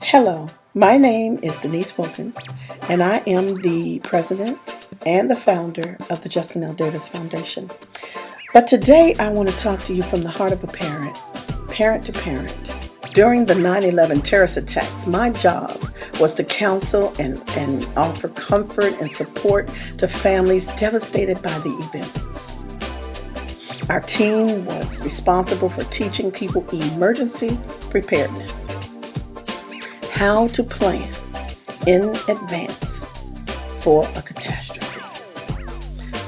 Hello, my name is Denise Wilkins, and I am the president and the founder of the Justin L. Davis Foundation. But today I want to talk to you from the heart of a parent, parent to parent. During the 9/11 terrorist attacks, my job was to counsel and offer comfort and support to families devastated by the events. Our team was responsible for teaching people emergency preparedness, how to plan in advance for a catastrophe.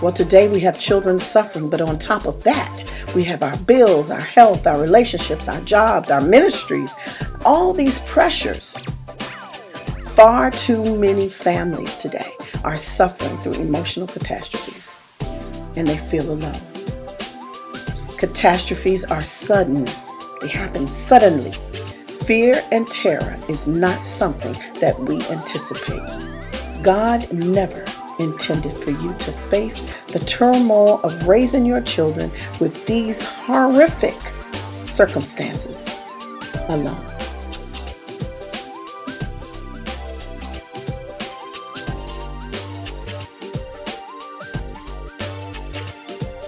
Well, today we have children suffering, but on top of that, we have our bills, our health, our relationships, our jobs, our ministries, all these pressures. Far too many families today are suffering through emotional catastrophes, and they feel alone. Catastrophes are sudden. They happen suddenly. Fear and terror is not something that we anticipate. God never intended for you to face the turmoil of raising your children with these horrific circumstances alone.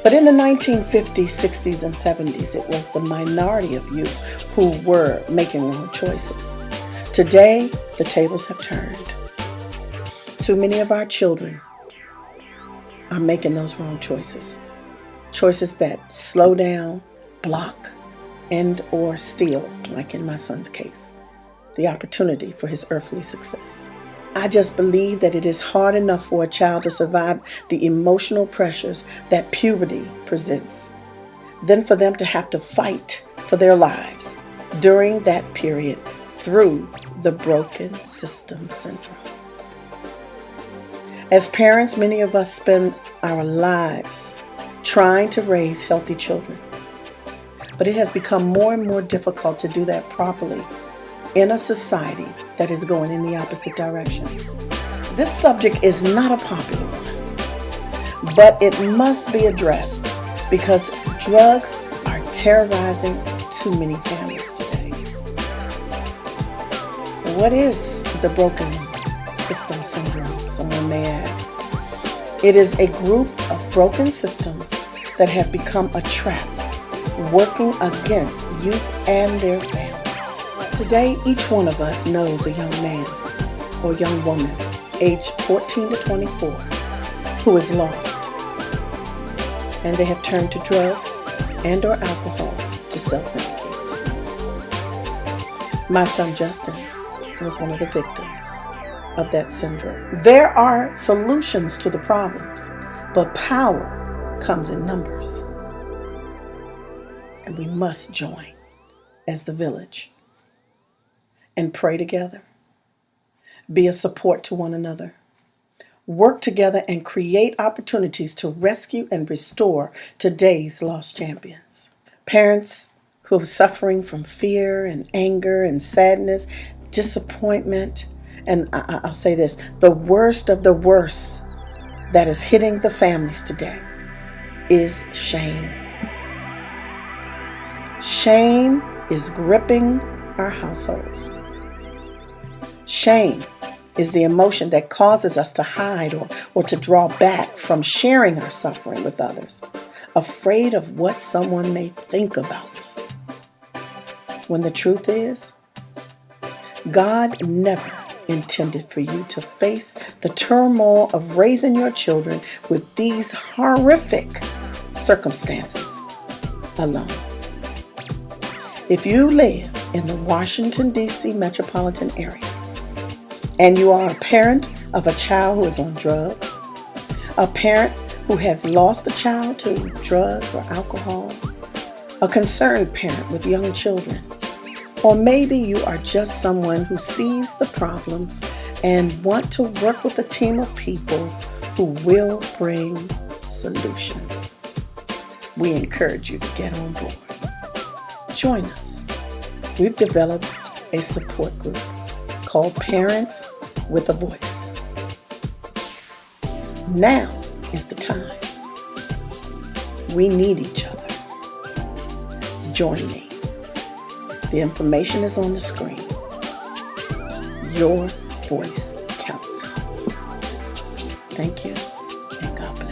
But in the 1950s, 60s, and 70s, it was the minority of youth who were making wrong choices. Today, the tables have turned. Too many of our children are making those wrong choices. Choices that slow down, block, and or steal, like in my son's case, the opportunity for his earthly success. I just believe that it is hard enough for a child to survive the emotional pressures that puberty presents, than for them to have to fight for their lives during that period through the broken system syndrome. As parents, many of us spend our lives trying to raise healthy children, but it has become more and more difficult to do that properly in a society that is going in the opposite direction. This subject is not a popular one, but it must be addressed because drugs are terrorizing too many families today. What is the broken system syndrome, someone may ask? It is a group of broken systems that have become a trap working against youth and their families. Today, each one of us knows a young man or young woman, aged 14 to 24, who is lost, and they have turned to drugs and or alcohol to self-medicate. My son Justin was one of the victims of that syndrome. There are solutions to the problems, but power comes in numbers, and we must join as the village and pray together, be a support to one another, work together and create opportunities to rescue and restore today's lost champions. Parents who are suffering from fear and anger and sadness, disappointment, and I'll say this, the worst of the worst that is hitting the families today is shame. Shame is gripping our households. Shame is the emotion that causes us to hide or to draw back from sharing our suffering with others, afraid of what someone may think about me. When the truth is, God never intended for you to face the turmoil of raising your children with these horrific circumstances alone. If you live in the Washington, D.C. metropolitan area, and you are a parent of a child who is on drugs, a parent who has lost a child to drugs or alcohol, a concerned parent with young children, or maybe you are just someone who sees the problems and want to work with a team of people who will bring solutions, we encourage you to get on board. Join us. We've developed a support group called Parents with a Voice. Now is the time. We need each other. Join me. The information is on the screen. Your voice counts. Thank you, and God bless.